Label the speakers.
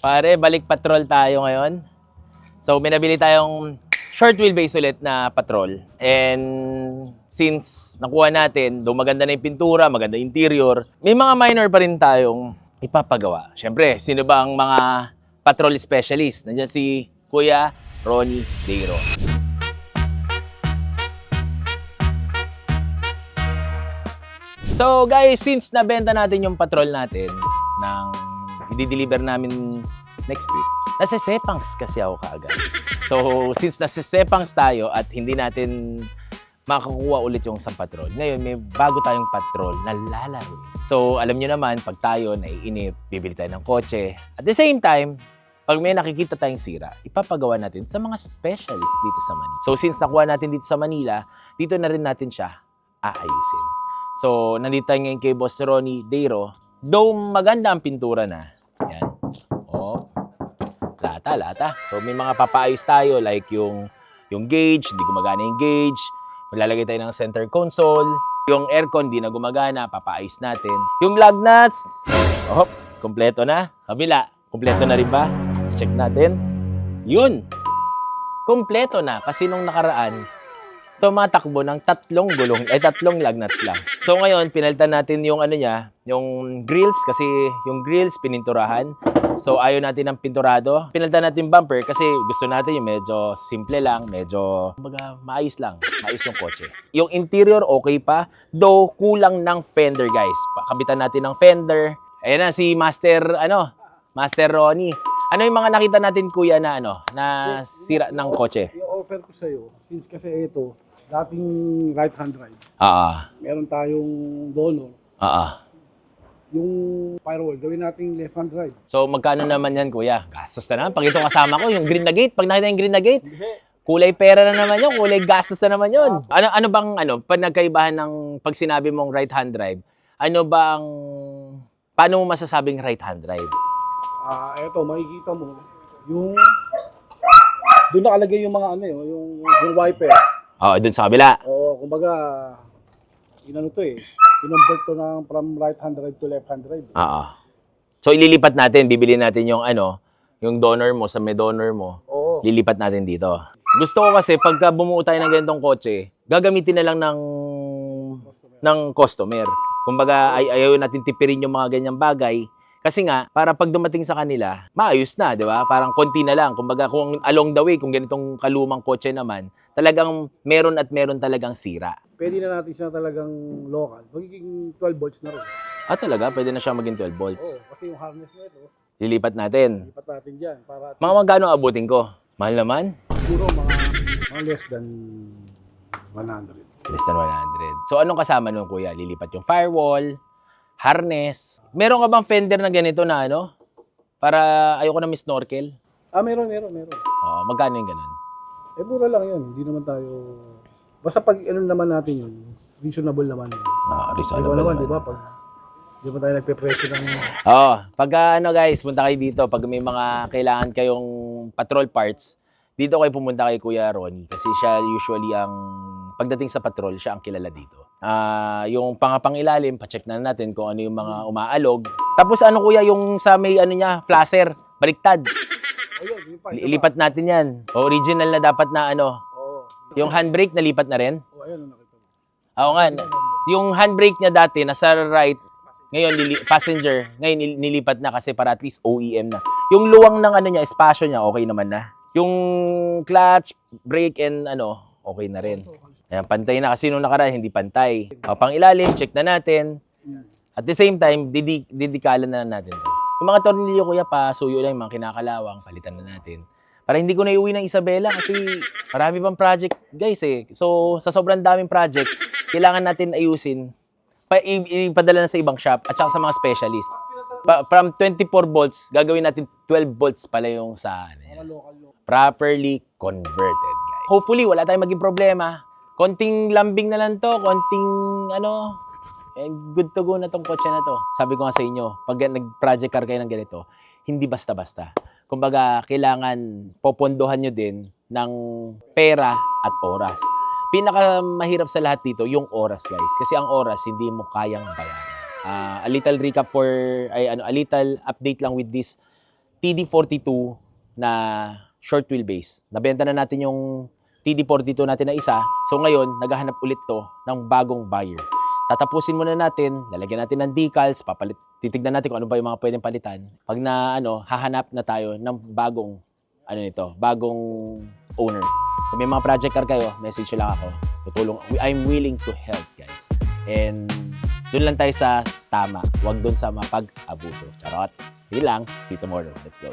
Speaker 1: Pare, balik patrol tayo ngayon. So, may nabili tayong short wheelbase ulit na patrol. And since nakuha natin, though maganda na yung pintura, maganda yung interior, may mga minor pa rin tayong ipapagawa. Siyempre, sino ba ang mga patrol specialist? Nandiyan si Kuya Ronnie Deiro. So guys, since nabenta natin yung patrol natin ng i-deliver namin next week, nasa-sepangs kasi ako kaagad. So since nasa-sepangs tayo at hindi natin makakuha ulit yung isang patrol, ngayon may bago tayong patrol na lalaro. So alam nyo naman, pag tayo naiinip, bibili tayo ng kotse. At the same time, pag may nakikita tayong sira, ipapagawa natin sa mga specialist dito sa Manila. So since nakuha natin dito sa Manila, dito na rin natin siya aayusin. So, nandito tayo ngayon kay Boss Ronnie Deiro. Though maganda ang pintura na. Yan. Oh. Lata. So, may mga papaayos tayo like yung gauge, hindi gumagana yung gauge. Maglalagay tayo ng center console. Yung aircon, hindi na gumagana, papaayos natin. Yung lug nuts, oh, kompleto na. Kabila, kompleto na rin ba? Check natin. Yun. Kompleto na kasi nung nakaraan, tumatakbo ng tatlong lug nuts lang. So ngayon, pinalitan natin yung ano niya, yung grills kasi yung grills pininturahan. So ayaw natin ng pinturado. Pinalitan natin bumper kasi gusto natin yung medyo simple lang, medyo maayos lang, maayos yung kotse. Yung interior okay pa, though kulang ng fender guys. Kabitan natin ng fender. Ayan na si Master Ronnie. Ano yung mga nakita natin kuya na na sira ng kotse?
Speaker 2: Yung offer ko sa'yo, since kasi ito, dating right hand drive. Meron tayong donor. Yung firewall, gawin nating left hand drive.
Speaker 1: So magkano naman yan kuya? Gastos na naman. Pag ito kasama ko, yung green na gate, pag nakita yung green na gate, kulay pera na naman yun, kulay gastos na naman yun. Ano bang pag nagkaibahan ng pag sinabi mong right hand drive, paano mo masasabing right hand drive?
Speaker 2: Eto, makikita mo, yung doon nakalagay yung mga yung wiper.
Speaker 1: Dun sa kabila.
Speaker 2: Oo, kumbaga, kinonvert to from right hand drive to left hand drive.
Speaker 1: So ililipat natin, bibili natin yung yung donor mo, sa may donor mo.
Speaker 2: Oo.
Speaker 1: Lilipat natin dito. Gusto ko kasi pagka bumuo tayo ng ganitong kotse, gagamitin na lang ng customer. Kumbaga ayaw natin tipirin yung mga ganyang bagay. Kasi nga, para pag dumating sa kanila, maayos na, di ba? Parang konti na lang. Kumbaga, kung along the way, kung ganitong kalumang kotse naman, talagang meron talagang sira.
Speaker 2: Pwede na natin siya talagang local. Magiging 12 volts na rin.
Speaker 1: Talaga? Pwede na siya maging 12 volts.
Speaker 2: Oo, kasi yung harness na ito,
Speaker 1: Lilipat natin.
Speaker 2: lipat natin dyan. Para
Speaker 1: Mga magkano abutin ko? Mahal naman?
Speaker 2: siguro mga less than 100.
Speaker 1: Less than 100. So, anong kasama nun, kuya? Lilipat yung firewall, harness. Meron ka bang fender na ganito na para ayoko na snorkel?
Speaker 2: Meron.
Speaker 1: Magkano yung ganun?
Speaker 2: Mura lang yun. Hindi naman tayo... Basta pag naman natin yun, reasonable naman.
Speaker 1: Reasonable
Speaker 2: naman, di ba? Pag di ba tayo nagpe-presyo ng...
Speaker 1: Pagka guys, punta kayo dito. Pag may mga kailangan kayong patrol parts, dito kayo pumunta kay Kuya Ronnie. Kasi siya usually pagdating sa patrol, siya ang kilala dito. Yung pangilalim, pa-check na natin kung ano yung mga umaalog. Tapos kuya, yung sa may niya, flasher, baliktad. Ilipat natin yan. Original na dapat na Yung handbrake, nalipat na rin?
Speaker 2: Ayun, nakita mo.
Speaker 1: Oo nga. Yung handbrake niya dati, nasa right, ngayon, passenger, ngayon nilipat na kasi para at least OEM na. Yung luwang ng niya, espasyo niya, okay naman na. Yung clutch, brake, and okay na rin. Ayan, pantay na kasi nung nakaraan, hindi pantay. Pang ilalim, check na natin. At the same time, didikalan na natin. Yung mga tornilyo, kuya, pasuyo lang, yung mga kinakalawang, palitan na natin. Para hindi ko na iuwi ng Isabela kasi marami pang project, guys So, sa sobrang daming project, kailangan natin ayusin. Ipadala na sa ibang shop at saka sa mga specialist. From 24 volts, gagawin natin 12 volts pala yung sa properly converted, guys. Hopefully, wala tayong maging problema. Konting lambing na lang to, konting good to go na tong kotse na to. Sabi ko nga sa inyo, pag nag-project car kayo ng ganito, hindi basta-basta. Kumbaga, kailangan popondohan nyo din ng pera at oras. Pinakamahirap sa lahat dito, yung oras, guys. Kasi ang oras, hindi mo kayang bayaran. A little recap a little update lang with this TD42 na short wheelbase. Nabenta na natin yung TD42 natin na isa. So ngayon, naghahanap ulit to ng bagong buyer. Tatapusin muna natin, lalagyan natin ng decals, titignan natin kung ano ba yung mga pwedeng palitan. Pag na hahanap na tayo ng bagong bagong owner. Kung may mga project car kayo, message lang ako. Tutulong. I'm willing to help, guys. And doon lang tayo sa tama. Huwag doon sa mapag-abuso. Charot. Sige lang. See you tomorrow. Let's go.